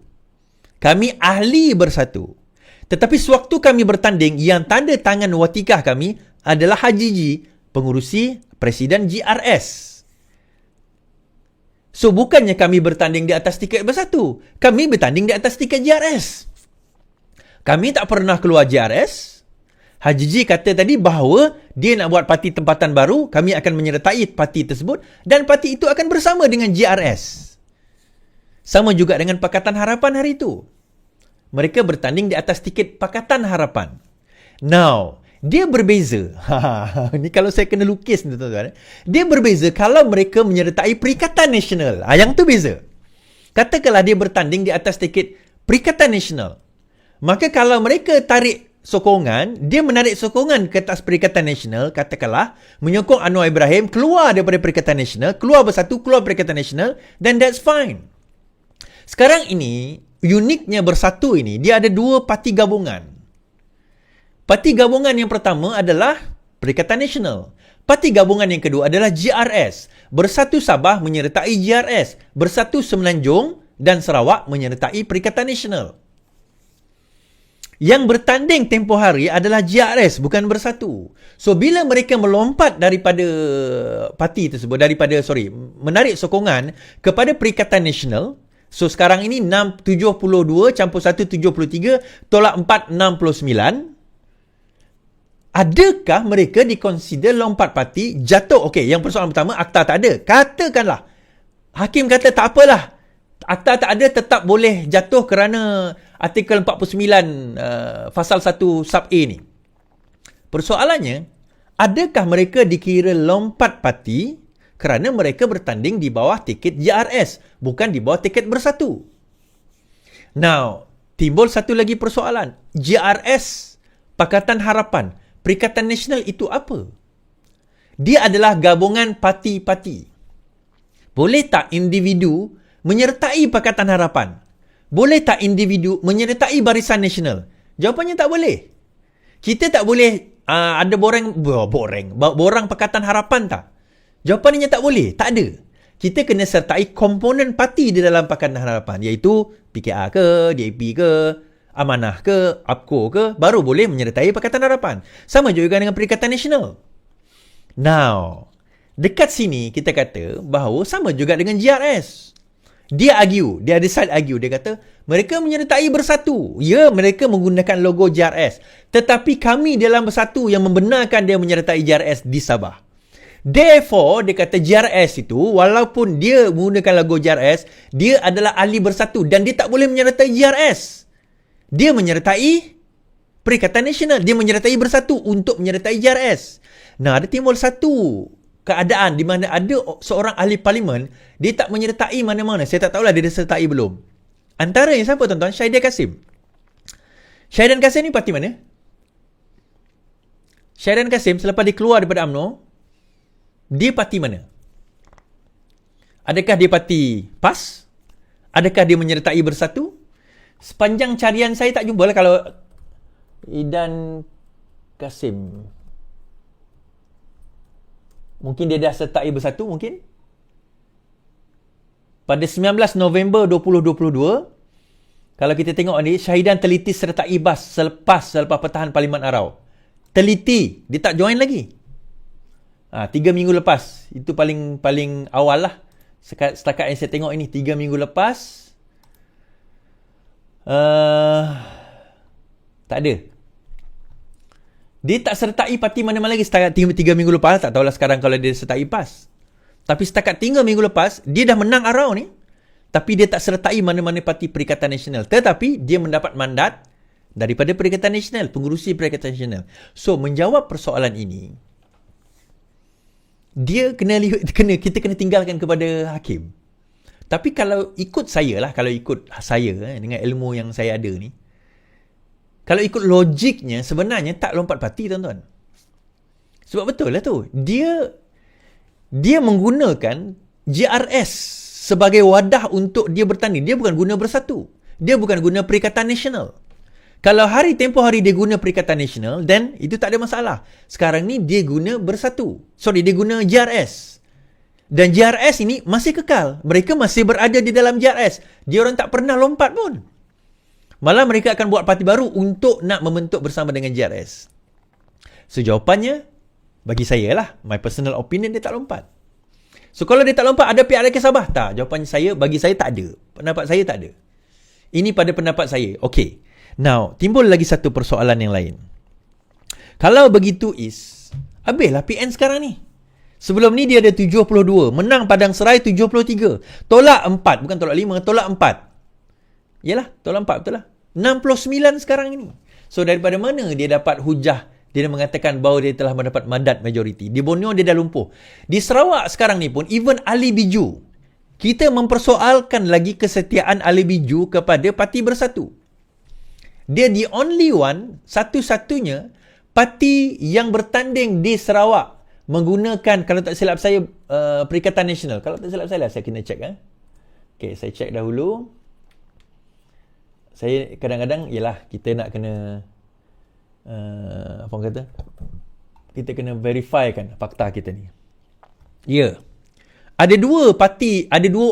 Kami ahli bersatu. Tetapi sewaktu kami bertanding, yang tanda tangan watikah kami adalah Haji G, pengurusi Presiden GRS. So, bukannya kami bertanding di atas tiket bersatu. Kami bertanding di atas tiket GRS. Kami tak pernah keluar GRS. Haji G kata tadi bahawa dia nak buat parti tempatan baru, kami akan menyertai parti tersebut dan parti itu akan bersama dengan GRS. Sama juga dengan Pakatan Harapan hari itu. Mereka bertanding di atas tiket Pakatan Harapan. Now, dia berbeza. Ni kalau saya kena lukis ni tuan-tuan. Dia berbeza kalau mereka menyertai Perikatan Nasional. Yang tu beza. Katakanlah dia bertanding di atas tiket Perikatan Nasional. Maka kalau mereka tarik sokongan, dia menarik sokongan ke atas Perikatan Nasional, katakanlah menyokong Anwar Ibrahim keluar daripada Perikatan Nasional, keluar bersatu, keluar Perikatan Nasional, then that's fine. Sekarang ini, uniknya bersatu ini, dia ada 2 parti gabungan. Parti gabungan yang pertama adalah Perikatan Nasional. Parti gabungan yang kedua adalah GRS. Bersatu Sabah menyertai GRS. Bersatu Semenanjung dan Sarawak menyertai Perikatan Nasional. Yang bertanding tempoh hari adalah GRS, bukan bersatu. So, bila mereka melompat daripada parti tersebut, menarik sokongan kepada Perikatan Nasional, so sekarang ini 72 campur 1 73, tolak 4 69. Adakah mereka diconsider lompat parti jatuh? Okey, yang persoalan pertama, akta tak ada. Katakanlah hakim kata tak apalah, akta tak ada, tetap boleh jatuh kerana artikel 49 pasal 1 sub A ni. Persoalannya, adakah mereka dikira lompat parti kerana mereka bertanding di bawah tiket JRS, bukan di bawah tiket bersatu? Now, timbul satu lagi persoalan. JRS, Pakatan Harapan, Perikatan Nasional itu apa? Dia adalah gabungan parti-parti. Boleh tak individu menyertai Pakatan Harapan? Boleh tak individu menyertai Barisan Nasional? Jawapannya tak boleh. Kita tak boleh ada borang Pakatan Harapan tak? Jawapannya tak boleh. Tak ada. Kita kena sertai komponen parti di dalam Pakatan Harapan, iaitu PKR ke, DAP ke, Amanah ke, APKO ke, baru boleh menyertai Pakatan Harapan. Sama juga dengan Perikatan Nasional. Now, dekat sini kita kata bahawa sama juga dengan JRS. Dia ada side argue. Dia kata, mereka menyertai bersatu. Ya, mereka menggunakan logo JRS. Tetapi kami dalam bersatu yang membenarkan dia menyertai JRS di Sabah. Therefore, dia kata JRS itu, walaupun dia menggunakan logo JRS, dia adalah ahli bersatu dan dia tak boleh menyertai JRS. Dia menyertai Perikatan Nasional. Dia menyertai bersatu untuk menyertai JRS. Nah, ada timbul satu keadaan di mana ada seorang ahli parlimen, dia tak menyertai mana-mana. Saya tak tahulah dia sertai belum. Antara yang siapa tuan-tuan? Syahidan Kasim. Syahidan Kasim ni parti mana? Syahidan Kasim selepas dia keluar daripada UMNO, dia parti mana? Adakah dia parti PAS? Adakah dia menyertai bersatu? Sepanjang carian saya tak jumpa lah kalau Idan Kasim. Mungkin dia dah sertai bersatu mungkin. Pada 19 November 2022, kalau kita tengok ni, Syahidan teliti sertai BAS selepas Pertahanan Parlimen Arau. Teliti, dia tak join lagi. 3 minggu lepas. Itu paling awal lah. Setakat yang saya tengok ini, 3 minggu lepas. Tak ada. Dia tak sertai parti mana-mana lagi setakat 3 minggu lepas. Tak tahulah sekarang kalau dia sertai PAS. Tapi setakat 3 minggu lepas, dia dah menang Arau ni. Tapi dia tak sertai mana-mana parti Perikatan Nasional. Tetapi dia mendapat mandat daripada Perikatan Nasional, pengurusi Perikatan Nasional. So, menjawab persoalan ini, kita kena tinggalkan kepada hakim. Tapi kalau ikut saya dengan ilmu yang saya ada ni, kalau ikut logiknya, sebenarnya tak lompat parti, tuan-tuan. Sebab betul lah tu. Dia menggunakan JRS sebagai wadah untuk dia bertanding. Dia bukan guna bersatu. Dia bukan guna Perikatan Nasional. Kalau tempoh hari dia guna Perikatan Nasional, then itu tak ada masalah. Sekarang ni dia guna bersatu. Dia guna JRS. Dan JRS ini masih kekal. Mereka masih berada di dalam JRS. Dia orang tak pernah lompat pun. Malah mereka akan buat parti baru untuk nak membentuk bersama dengan JRS. So, jawapannya, bagi saya lah, my personal opinion, dia tak lompat. So, kalau dia tak lompat, ada pihak rakyat Sabah? Tak. Jawapannya bagi saya tak ada. Pendapat saya tak ada. Ini pada pendapat saya. Okay. Now, timbul lagi satu persoalan yang lain. Kalau begitu habislah PN sekarang ni. Sebelum ni dia ada 72. Menang Padang Serai 73. Tolak 4. Bukan tolak 5. Tolak 4. Yalah, tolak 4 betul lah. 69 sekarang ini. So, daripada mana dia dapat hujah? Dia mengatakan bahawa dia telah mendapat mandat majoriti. Di Borneo dia dah lumpuh. Di Sarawak sekarang ni pun, even Ali Biju, kita mempersoalkan lagi kesetiaan Ali Biju kepada Parti Bersatu. Dia the only one, satu-satunya parti yang bertanding di Sarawak menggunakan, kalau tak silap saya, Perikatan Nasional. Kalau tak silap saya kena check. Okay, saya check dahulu. Saya kadang-kadang, kita nak kena apa orang kata, kita kena verify kan fakta kita ni. Ya. Ada dua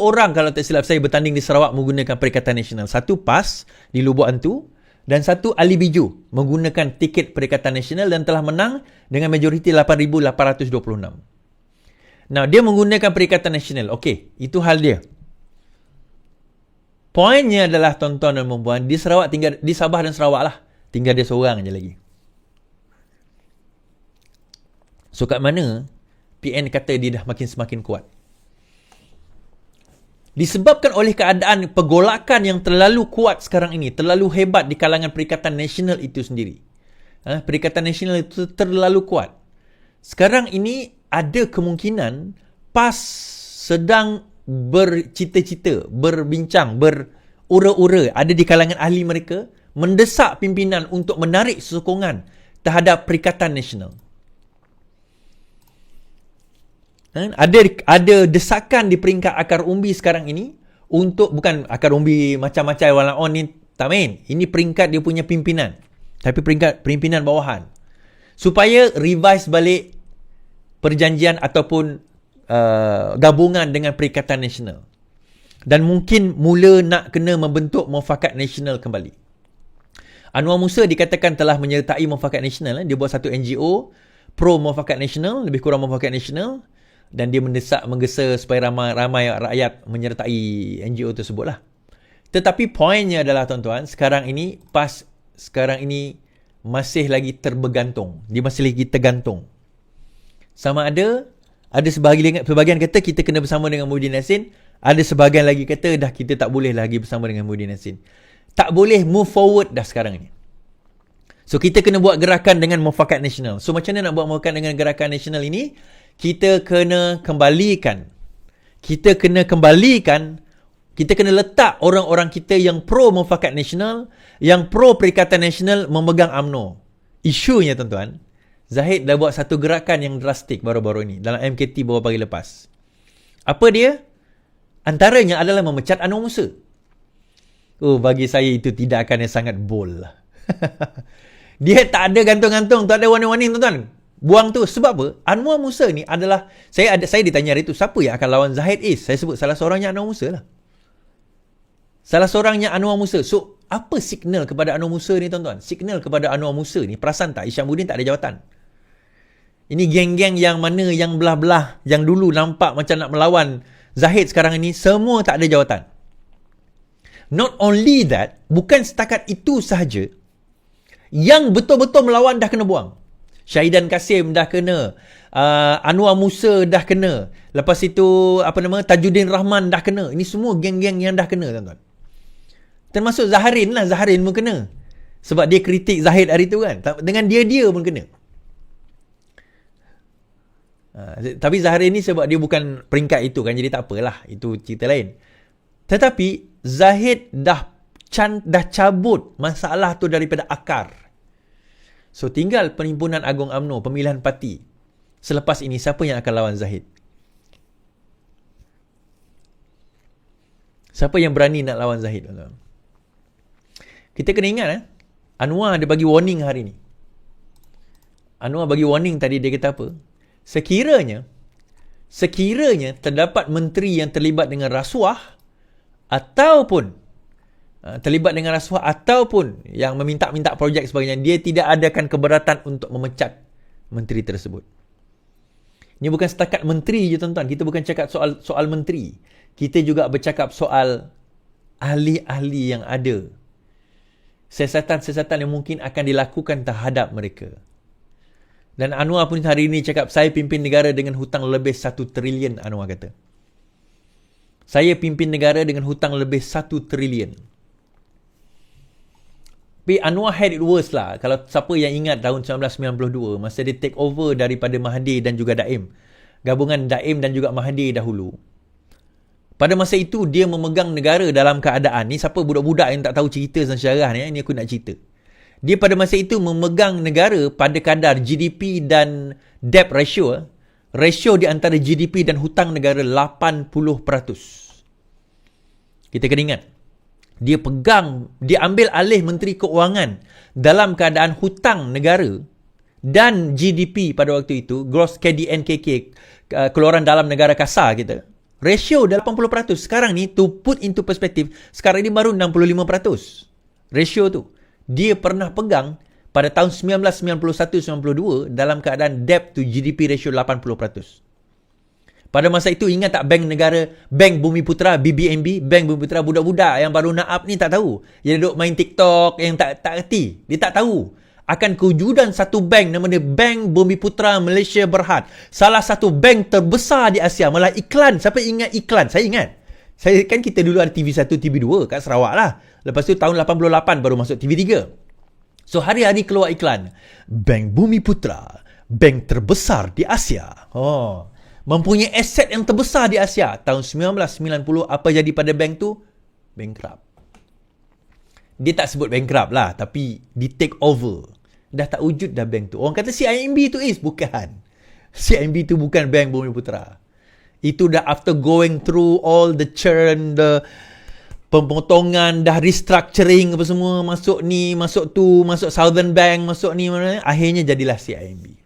orang kalau tak silap saya bertanding di Sarawak menggunakan Perikatan Nasional. Satu PAS di Lubuk Antu dan satu Ali Biju menggunakan tiket Perikatan Nasional dan telah menang dengan majoriti 8,826. Nah, dia menggunakan Perikatan Nasional. Okey, itu hal dia. Poinnya adalah tuan-tuan dan puan-puan, di Sarawak tinggal, di Sabah dan Sarawak lah, tinggal dia seorang je lagi. So kat mana PN kata dia dah semakin kuat? Disebabkan oleh keadaan pergolakan yang terlalu kuat sekarang ini, terlalu hebat di kalangan Perikatan Nasional itu sendiri. Perikatan Nasional itu terlalu kuat. Sekarang ini ada kemungkinan PAS sedang bercita-cita, berbincang, berura-ura, ada di kalangan ahli mereka, mendesak pimpinan untuk menarik sokongan terhadap Perikatan Nasional. Ada desakan di peringkat akar umbi sekarang ini untuk, bukan akar umbi macam-macam wala on ni, tak main. Ini peringkat dia punya pimpinan. Tapi peringkat pimpinan bawahan. Supaya revise balik perjanjian ataupun gabungan dengan Perikatan Nasional. Dan mungkin mula nak kena membentuk Muafakat Nasional kembali. Anwar Musa dikatakan telah menyertai Muafakat Nasional. Dia buat satu NGO pro Muafakat Nasional, lebih kurang Muafakat Nasional. Dan dia menggesa supaya ramai rakyat menyertai NGO tersebut lah. Tetapi poinnya adalah tuan-tuan, sekarang ini PAS sekarang ini masih lagi terbergantung. Dia masih lagi tergantung. Sama ada sebahagian kata kita kena bersama dengan Muhyiddin Yassin, ada sebahagian lagi kata dah kita tak boleh lagi bersama dengan Muhyiddin Yassin. Tak boleh move forward dah sekarang ni. So kita kena buat gerakan dengan Muafakat Nasional. So macam mana nak buat muafakat dengan gerakan nasional ini? Kita kena kembalikan, kita kena letak orang-orang kita yang pro Muafakat Nasional, yang pro Perikatan Nasional memegang UMNO. Isunya tuan-tuan, Zahid dah buat satu gerakan yang drastik baru-baru ini dalam MKT beberapa hari lepas. Apa dia? Antaranya adalah memecat Anwar Musa. Oh, bagi saya itu tindakan yang sangat bold lah. Dia tak ada gantung-gantung, tak ada warning-warning tuan-tuan. Buang tu. Sebab apa? Anwar Musa ni adalah, saya ditanya hari tu, siapa yang akan lawan Zahid Is? Saya sebut salah seorangnya Anwar Musa lah. Salah seorangnya Anwar Musa. So, apa signal kepada Anwar Musa ni tuan-tuan? Signal kepada Anwar Musa ni, perasan tak? Isyamuddin tak ada jawatan. Ini geng-geng yang mana, yang belah-belah, yang dulu nampak macam nak melawan Zahid sekarang ini, semua tak ada jawatan. Not only that, bukan setakat itu sahaja, yang betul-betul melawan dah kena buang. Syahidan Kasim dah kena, Anwar Musa dah kena, lepas itu Tajuddin Rahman dah kena. Ini semua geng-geng yang dah kena tuan-tuan. Termasuk Zaharin lah, Zaharin pun kena. Sebab dia kritik Zahid hari tu kan. Dengan dia pun kena. Tapi Zaharin ni sebab dia bukan peringkat itu kan, jadi tak apalah, itu cerita lain. Tetapi Zahid dah cabut masalah tu daripada akar. So tinggal Perhimpunan Agung UMNO, pemilihan parti. Selepas ini siapa yang akan lawan Zahid? Siapa yang berani nak lawan Zahid? Kita kena ingat Anwar dia bagi warning hari ni. Anwar bagi warning tadi, dia kata apa? Sekiranya terdapat menteri yang terlibat dengan rasuah ataupun yang meminta-minta projek sebagainya, dia tidak adakan keberatan untuk memecat menteri tersebut. Ini bukan setakat menteri je tuan-tuan. Kita bukan cakap soal menteri. Kita juga bercakap soal ahli-ahli yang ada. Siasatan-siasatan yang mungkin akan dilakukan terhadap mereka. Dan Anwar pun hari ini cakap, saya pimpin negara dengan hutang lebih 1 trilion, Anwar kata. Saya pimpin negara dengan hutang lebih 1 trilion. Tapi Anwar had it worse lah. Kalau siapa yang ingat tahun 1992, masa dia take over daripada Mahathir dan juga Daim. Gabungan Daim dan juga Mahathir dahulu. Pada masa itu, dia memegang negara dalam keadaan, ni siapa budak-budak yang tak tahu cerita dan sejarah ni, ni aku nak cerita. Dia pada masa itu memegang negara pada kadar GDP dan debt ratio. Ratio di antara GDP dan hutang negara 80%. Kita kena ingat. Dia ambil alih Menteri Keuangan dalam keadaan hutang negara dan GDP pada waktu itu, gross KDNKK, keluaran dalam negara kasar kita, ratio 80%. Sekarang ni, to put into perspective, sekarang ni baru 65%. Ratio tu. Dia pernah pegang pada tahun 1991-92 dalam keadaan debt to GDP ratio 80%. Pada masa itu, ingat tak bank negara, Bank Bumiputera, BBNB, Bank Bumiputera, budak-budak yang baru nak up ni tak tahu. Yang duduk main TikTok, yang tak erti. Dia tak tahu. akan kewujudan satu bank nama dia Bank Bumiputra Malaysia Berhad. Salah satu bank terbesar di Asia. Malah iklan. Siapa ingat iklan? Saya ingat. Saya kan kita dulu ada TV1, TV2 kat Sarawak lah. Lepas tu tahun 88 baru masuk TV3. So hari-hari keluar iklan. Bank Bumiputra, bank terbesar di Asia. Mempunyai aset yang terbesar di Asia. Tahun 1990 apa jadi pada bank tu? Bankrupt. Dia tak sebut bankrupt lah, tapi di take over. Dah tak wujud dah bank tu. Orang kata CIMB tu bukan. CIMB tu bukan Bank Bumiputra. Itu dah after going through all the churn, the pemotongan, dah restructuring apa semua, masuk ni, masuk tu, masuk Southern Bank, masuk ni, akhirnya jadilah CIMB.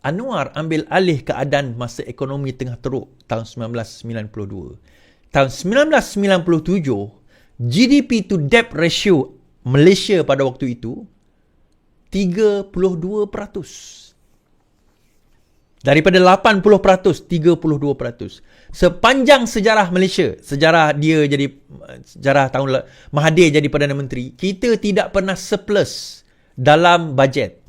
Anwar ambil alih keadaan masa ekonomi tengah teruk tahun 1992. Tahun 1997, GDP to debt ratio Malaysia pada waktu itu 32%. Daripada 80%, 32%. Sepanjang sejarah Malaysia, sejarah tahun Mahathir jadi Perdana Menteri, kita tidak pernah surplus dalam bajet.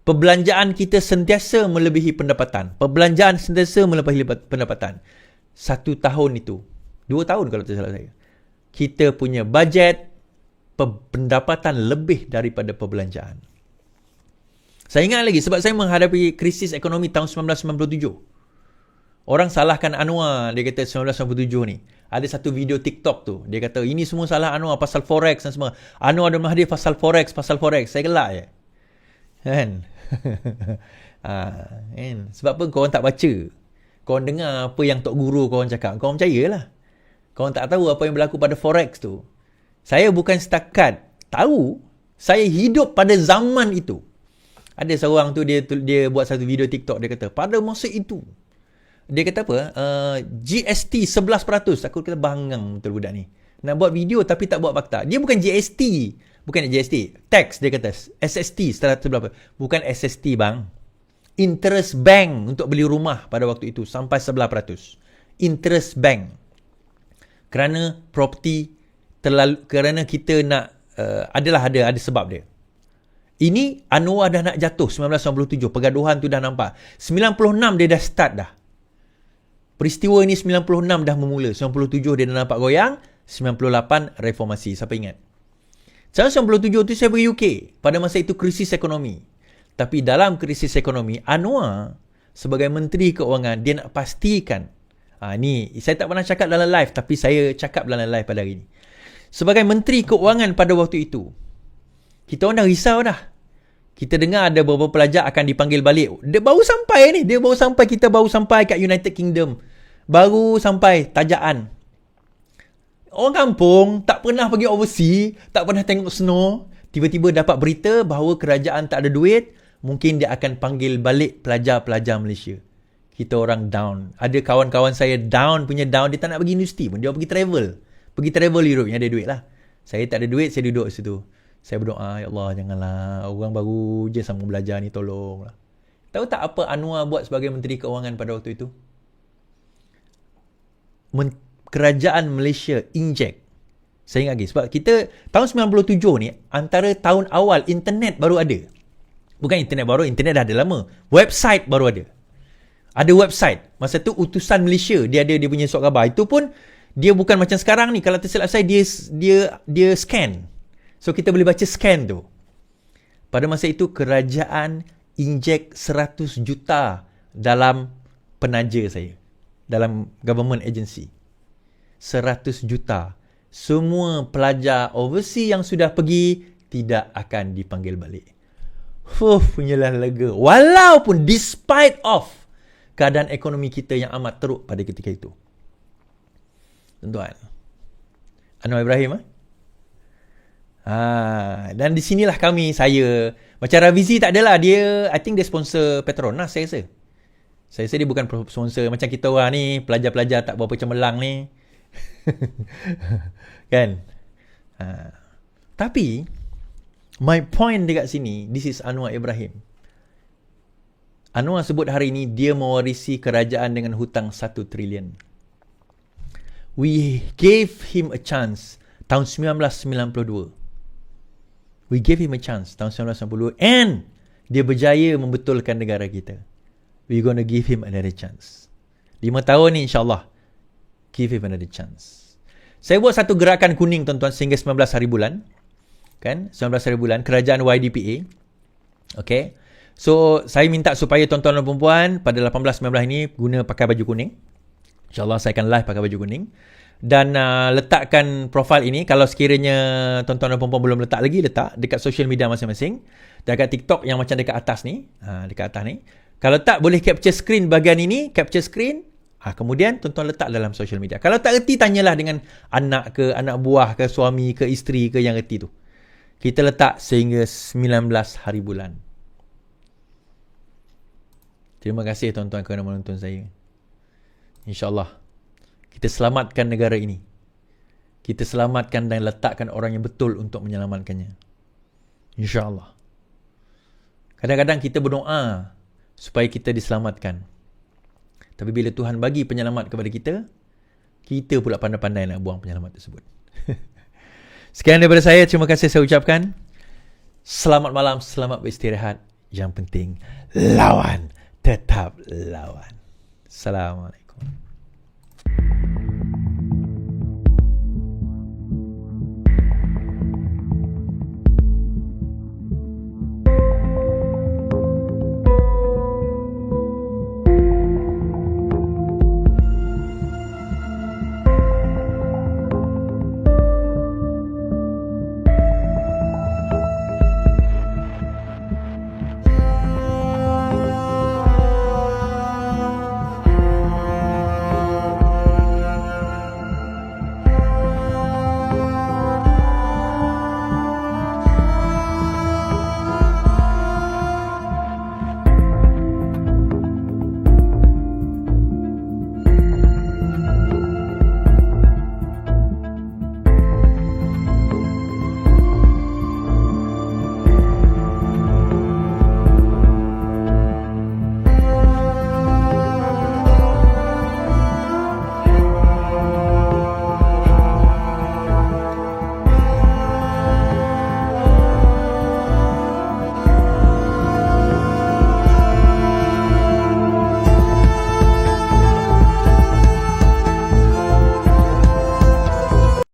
Perbelanjaan kita sentiasa melebihi pendapatan. Perbelanjaan sentiasa melebihi pendapatan. 1 tahun itu. 2 tahun kalau tak salah saya. Kita punya bajet pendapatan lebih daripada perbelanjaan. Saya ingat lagi sebab saya menghadapi krisis ekonomi tahun 1997. Orang salahkan Anwar, dia kata 1997 ni. Ada satu video TikTok tu, dia kata ini semua salah Anwar pasal forex dan semua. Anwar dan Mahathir pasal forex. Saya gelak je. Kan? Kan? Sebab apa korang tak baca? Korang dengar apa yang Tok Guru korang cakap, korang percayalah. Korang tak tahu apa yang berlaku pada forex tu. Saya bukan setakat tahu, saya hidup pada zaman itu. Ada seorang tu dia buat satu video TikTok, dia kata pada masa itu dia kata apa? GST 11%. Aku kata bangang betul budak ni. Nak buat video tapi tak buat fakta. Dia bukan GST, bukan GST, tax dia kata. SST 11%. Bukan SST bang. Interest bank untuk beli rumah pada waktu itu sampai 11%. Interest bank. Kerana property kerana kita nak ada sebab dia. Ini Anwar dah nak jatuh 1997, pergaduhan tu dah nampak. 96 dia dah start dah. Peristiwa ini 96 dah memula. 97 dia dah nampak goyang, 98 reformasi. Siapa ingat? Tahun 97 tu saya pergi UK. Pada masa itu krisis ekonomi. Tapi dalam krisis ekonomi, Anwar sebagai Menteri Keuangan, dia nak pastikan. Ni saya tak pernah cakap dalam live, tapi saya cakap dalam live pada hari ini. Sebagai Menteri Keuangan pada waktu itu, kita orang dah risau dah. Kita dengar ada beberapa pelajar akan dipanggil balik. Dia baru sampai ni. Kita baru sampai kat United Kingdom. Baru sampai tajaan. Orang kampung tak pernah pergi overseas, tak pernah tengok snow. Tiba-tiba dapat berita bahawa kerajaan tak ada duit. Mungkin dia akan panggil balik pelajar-pelajar Malaysia. Kita orang down. Ada kawan-kawan saya down. Dia tak nak pergi universiti pun. Dia pergi travel. Pergi travel Europe yang ada duit lah. Saya tak ada duit, saya duduk situ. Saya berdoa, ya Allah janganlah orang baru je sambung belajar ni, tolonglah. Tahu tak apa Anwar buat sebagai Menteri Keuangan pada waktu itu? Kerajaan Malaysia inject. Saya ingat lagi sebab kita tahun 97 ni antara tahun awal internet baru ada. Bukan internet baru, internet dah ada lama. Website baru ada. Ada website. Masa tu utusan Malaysia dia ada dia punya surat khabar. Itu pun dia bukan macam sekarang ni. Kalau tersilap saya, dia scan. So, kita boleh baca scan tu. Pada masa itu, kerajaan inject 100 juta dalam penaja saya. Dalam government agency. 100 juta. Semua pelajar overseas yang sudah pergi, tidak akan dipanggil balik. Punyalah lega. Walaupun despite of keadaan ekonomi kita yang amat teruk pada ketika itu. Tuan-tuan, Anwar Ibrahim dan di sinilah saya macam Ravizi tak adalah dia, I think dia sponsor Petronas saya rasa dia bukan sponsor macam kita orang ni pelajar-pelajar tak berapa cemerlang ni. Kan. Tapi my point dekat sini, this is Anwar Ibrahim. Anwar sebut hari ini dia mewarisi kerajaan dengan hutang 1 trilion. We gave him a chance tahun 1992. We gave him a chance tahun 1990 and dia berjaya membetulkan negara kita. We're gonna give him another chance. 5 tahun ni insyaAllah, give him another chance. Saya buat satu gerakan kuning tuan-tuan sehingga 19 hari bulan. Kan? 19 hari bulan, kerajaan YDPA. Okay. So, saya minta supaya tuan-tuan dan perempuan pada 18-19 ini guna pakai baju kuning. InsyaAllah saya akan live pakai baju kuning. Dan letakkan profil ini, kalau sekiranya tuan-tuan dan perempuan belum letak lagi, letak dekat social media masing-masing. Dekat TikTok yang macam dekat atas ni. Dekat atas ni. Kalau tak, boleh capture screen bahagian ini. Capture screen. Kemudian tuan-tuan letak dalam social media. Kalau tak reti, tanyalah dengan anak ke, anak buah ke, suami ke, isteri ke yang reti tu. Kita letak sehingga 19 hari bulan. Terima kasih tuan-tuan kerana menonton saya. InsyaAllah kita selamatkan negara ini. Kita selamatkan dan letakkan orang yang betul untuk menyelamatkannya. InsyaAllah. Kadang-kadang kita berdoa supaya kita diselamatkan. Tapi bila Tuhan bagi penyelamat kepada kita, kita pula pandai-pandai nak buang penyelamat tersebut. Sekian daripada saya. Terima kasih saya ucapkan. Selamat malam, selamat beristirahat. Yang penting, lawan. Tetap lawan. Assalamualaikum.